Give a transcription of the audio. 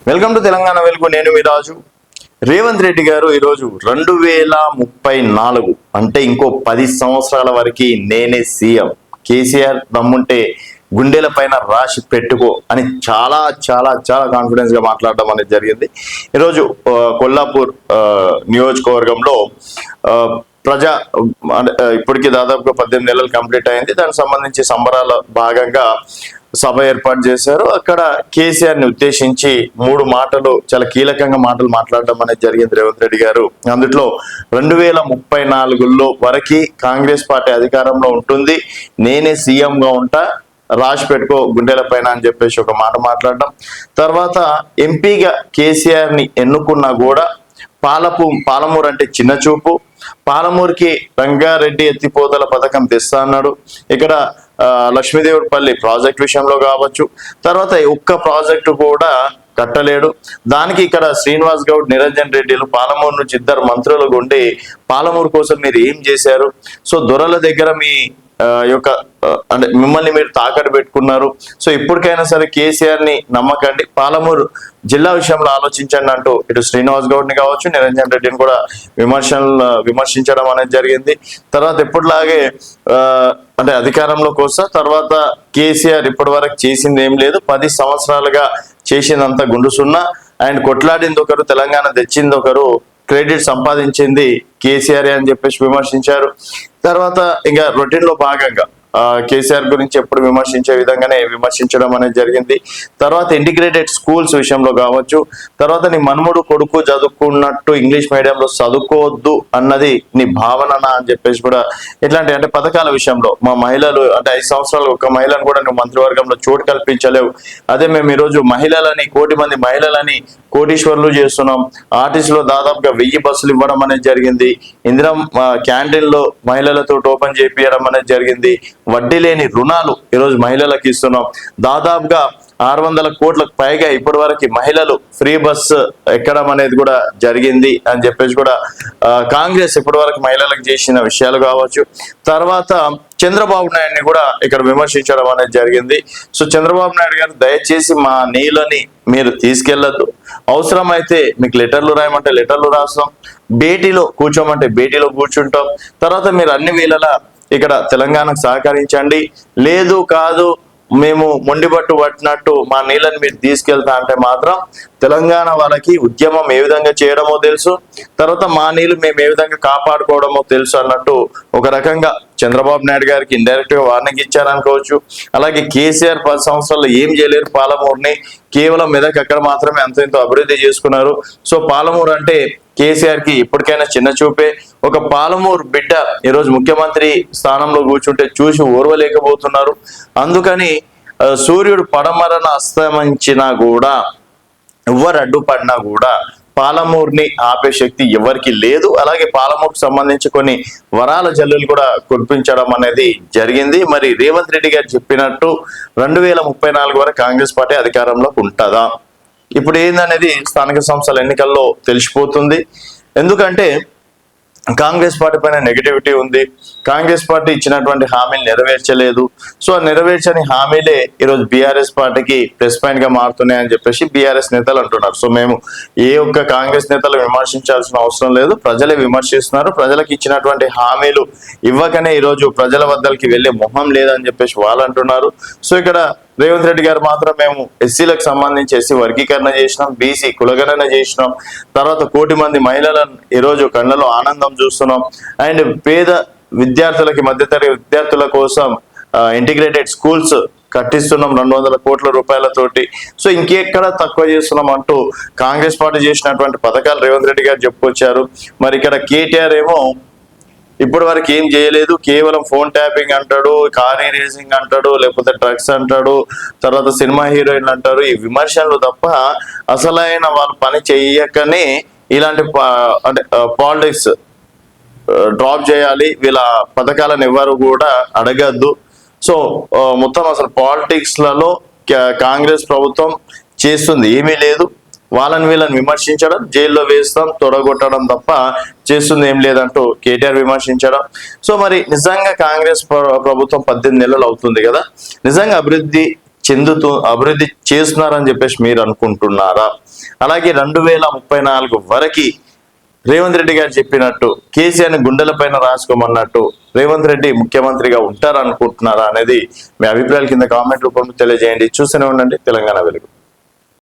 Welcome to Telangana వెలుగు. నేను మీ రాజు. రేవంత్ రెడ్డి గారు ఈరోజు 2034 అంటే ఇంకో 10 సంవత్సరాల వరకు నేనే సీఎం, కేసీఆర్ దమ్ముంటే గుండెల పైన రాసి పెట్టుకో అని చాలా చాలా చాలా కాన్ఫిడెన్స్ గా మాట్లాడడం అనేది జరిగింది. ఈరోజు కొల్లాపూర్ నియోజకవర్గంలో ప్రజా ఇప్పటికీ దాదాపుగా 18 నెలలు కంప్లీట్ అయింది. దానికి సంబంధించి సంబరాల భాగంగా సభ ఏర్పాటు చేశారు. అక్కడ కేసీఆర్ ని ఉద్దేశించి 3 మాటలు, చాలా కీలకంగా మాటలు మాట్లాడడం అనేది జరిగింది రేవంత్ రెడ్డి గారు. అందులో 2034లో వరకు కాంగ్రెస్ పార్టీ అధికారంలో ఉంటుంది, నేనే సీఎం గా ఉంటా, రాసి పెట్టుకో గుండెల పైన అని చెప్పేసి ఒక మాట మాట్లాడడం. తర్వాత ఎంపీగా కేసీఆర్ ని ఎన్నుకున్నా కూడా పాలమూరు అంటే చిన్న చూపు, పాలమూరుకి రంగారెడ్డి ఎత్తిపోతల పథకం తెస్తా అన్నాడు. ఇక్కడ లక్ష్మీదేవుడిపల్లి ప్రాజెక్ట్ విషయంలో కావచ్చు, తర్వాత ఒక్క ప్రాజెక్టు కూడా కట్టలేడు. దానికి ఇక్కడ శ్రీనివాస్ గౌడ్, నిరంజన్ రెడ్డిలు పాలమూరు నుంచి 2 మంత్రులు ఉండి పాలమూరు కోసం మీరు ఏం చేశారు? సో దొరల దగ్గర మీ యొక్క అంటే మిమ్మల్ని మీరు తాకట్టు పెట్టుకున్నారు. సో ఇప్పటికైనా సరే కేసీఆర్ ని నమ్మకండి, పాలమూరు జిల్లా విషయంలో ఆలోచించండి అంటూ ఇటు శ్రీనివాస్ గౌడ్ ని కావచ్చు, నిరంజన్ రెడ్డిని కూడా విమర్శించడం అనేది జరిగింది. తర్వాత ఎప్పటిలాగే అంటే అధికారంలోకి వస్తా, తర్వాత కేసీఆర్ ఇప్పటి వరకు చేసింది ఏం లేదు, 10 సంవత్సరాలుగా చేసిందంతా గుండు సున్నా, అండ్ కొట్లాడింది ఒకరు, తెలంగాణ తెచ్చింది ఒకరు, క్రెడిట్ సంపాదించింది కేసీఆర్ అని చెప్పేసి విమర్శించారు. తర్వాత ఇంకా రొటీన్ లో భాగంగా కేసీఆర్ గురించి ఎప్పుడు విమర్శించే విధంగానే విమర్శించడం అనేది జరిగింది. తర్వాత ఇంటిగ్రేటెడ్ స్కూల్స్ విషయంలో కావచ్చు, తర్వాత నీ మనుమడు కొడుకు చదువుకున్నట్టు ఇంగ్లీష్ మీడియంలో చదువుకోవద్దు అన్నది నీ భావననా అని చెప్పేసి కూడా ఇట్లాంటి అంటే పథకాల విషయంలో మా మహిళలు అంటే 5 సంవత్సరాలు ఒక మహిళను కూడా నువ్వు మంత్రివర్గంలో చోటు కల్పించలేవు. అదే మేము ఈరోజు మహిళలని 1 కోటి మంది మహిళలని కోటీశ్వర్లు చేస్తున్నాం. ఆర్టీసీలో దాదాపుగా 1000 బస్సులు ఇవ్వడం అనేది జరిగింది. ఇందిరా క్యాంటీన్లో మహిళలతో ఓపెన్ చేపియడం అనేది జరిగింది. వడ్డీ లేని రుణాలు ఈరోజు మహిళలకు ఇస్తున్నాం. దాదాపుగా 600 కోట్లకు పైగా ఇప్పటి వరకు మహిళలు ఫ్రీ బస్ ఎక్కడం అనేది కూడా జరిగింది అని చెప్పేసి కూడా కాంగ్రెస్ ఇప్పటి వరకు మహిళలకు చేసిన విషయాలు కావచ్చు. తర్వాత చంద్రబాబు నాయుడిని కూడా ఇక్కడ విమర్శించడం అనేది జరిగింది. సో చంద్రబాబు నాయుడు గారు దయచేసి మా నీళ్ళని మీరు తీసుకెళ్లొద్దు, అవసరమైతే మీకు లెటర్లు రాయమంటే లెటర్లు రాస్తాం, భేటీలో కూర్చోమంటే భేటీలో కూర్చుంటాం, తర్వాత మీరు అన్ని వేళలా ఇక్కడ తెలంగాణకు సహకరించండి, లేదు కాదు మేము మొండిబట్టు పట్టినట్టు మా నీళ్ళని మీరు తీసుకెళ్తా అంటే మాత్రం తెలంగాణ వాళ్ళకి ఉద్యమం ఏ విధంగా చేయడమో తెలుసు, తర్వాత మా నీళ్ళు మేము ఏ విధంగా కాపాడుకోవడమో తెలుసు అన్నట్టు ఒక రకంగా చంద్రబాబు నాయుడు గారికి ఇండైరెక్ట్ గా వార్నింగ్ ఇచ్చారనుకోవచ్చు. అలాగే కేసీఆర్ 10 సంవత్సరాలు ఏం చేయలేరు, పాలమూరుని కేవలం మెదక్ అక్కడ మాత్రమే అంత ఇంత అభివృద్ధి చేసుకున్నారు. సో పాలమూరు అంటే కేసీఆర్ కి ఇప్పటికైనా చిన్న చూపే. ఒక పాలమూరు బిడ్డ ఈరోజు ముఖ్యమంత్రి స్థానంలో కూర్చుంటే చూసి ఓర్వలేకపోతున్నారు. అందుకని సూర్యుడు పడమరన అస్తమించినా కూడా, ఎవరు అడ్డుపడినా కూడా పాలమూరుని ఆపే శక్తి ఎవరికి లేదు. అలాగే పాలమూరుకు సంబంధించి కొన్ని వరాల జల్లులు కూడా కురిపించడం అనేది జరిగింది. మరి రేవంత్ రెడ్డి గారు చెప్పినట్టు 2034 వరకు కాంగ్రెస్ పార్టీ అధికారంలోకి ఉంటుందా? ఇప్పుడు ఏందనేది స్థానిక సంస్థల ఎన్నికల్లో తెలిసిపోతుంది. ఎందుకంటే కాంగ్రెస్ పార్టీ పైన నెగిటివిటీ ఉంది, కాంగ్రెస్ పార్టీ ఇచ్చినటువంటి హామీలు నెరవేర్చలేదు. సో నెరవేర్చని హామీలే ఈరోజు బీఆర్ఎస్ పార్టీకి ప్లస్ పాయింట్ గా మారుతున్నాయని చెప్పేసి బీఆర్ఎస్ నేతలు అంటున్నారు. సో మేము ఏ ఒక్క కాంగ్రెస్ నేతలు విమర్శించాల్సిన అవసరం లేదు, ప్రజలే విమర్శిస్తున్నారు. ప్రజలకు ఇచ్చినటువంటి హామీలు ఇవ్వకనే ఈరోజు ప్రజల వద్దకి వెళ్లే మొహం లేదని చెప్పేసి వాళ్ళు అంటున్నారు. సో ఇక్కడ రేవంత్ రెడ్డి గారు మాత్రం మేము ఎస్సీలకు సంబంధించి ఎస్సీ వర్గీకరణ చేసినాం, బీసీ కులగణన చేసినాం, తర్వాత 1 కోటి మంది మహిళలను ఈరోజు కళ్ళలో ఆనందం చూస్తున్నాం, అండ్ పేద విద్యార్థులకి మధ్యతరగతి విద్యార్థుల కోసం ఇంటిగ్రేటెడ్ స్కూల్స్ కట్టిస్తున్నాం 200 కోట్ల రూపాయలతోటి. సో ఇంకెక్కడ తక్కువ చేస్తున్నాం అంటూ కాంగ్రెస్ పార్టీ చేసినటువంటి పథకాలు రేవంత్ రెడ్డి గారు చెప్పుకొచ్చారు. మరి ఇక్కడ కేటీఆర్ ఏమో ఇప్పటి వరకు ఏం చేయలేదు, కేవలం ఫోన్ ట్యాపింగ్ అంటాడు, కార్ రేసింగ్ అంటాడు, లేకపోతే డ్రగ్స్ అంటాడు, తర్వాత సినిమా హీరోయిన్లు అంటారు. ఈ విమర్శలు తప్ప అసలైన వాళ్ళు పని చెయ్యకనే ఇలాంటి అంటే పాలిటిక్స్ డ్రాప్ చేయాలి, వీళ్ళ పథకాలను ఎవరు కూడా అడగద్దు. సో మొత్తం అసలు పాలిటిక్స్ లలో కాంగ్రెస్ ప్రభుత్వం చేస్తుంది ఏమీ లేదు. వాళ్ళని వీళ్ళని విమర్శించడం, జైల్లో వేస్తాం, తొడగొట్టడం తప్ప చేస్తుంది ఏం లేదంటూ కేటీఆర్ విమర్శించడం. సో మరి నిజంగా కాంగ్రెస్ ప్రభుత్వం 18 నెలలు అవుతుంది కదా, నిజంగా అభివృద్ధి అభివృద్ధి చేస్తున్నారని చెప్పేసి మీరు అనుకుంటున్నారా? అలాగే 2034 వరకు రేవంత్ రెడ్డి గారు చెప్పినట్టు కేసీఆర్ని గుండెల పైన రాసుకోమన్నట్టు రేవంత్ రెడ్డి ముఖ్యమంత్రిగా ఉంటారనుకుంటున్నారా అనేది మీ అభిప్రాయాల కింద కామెంట్ రూపంలో తెలియజేయండి. చూస్తూనే ఉండండి తెలంగాణ వెలుగు.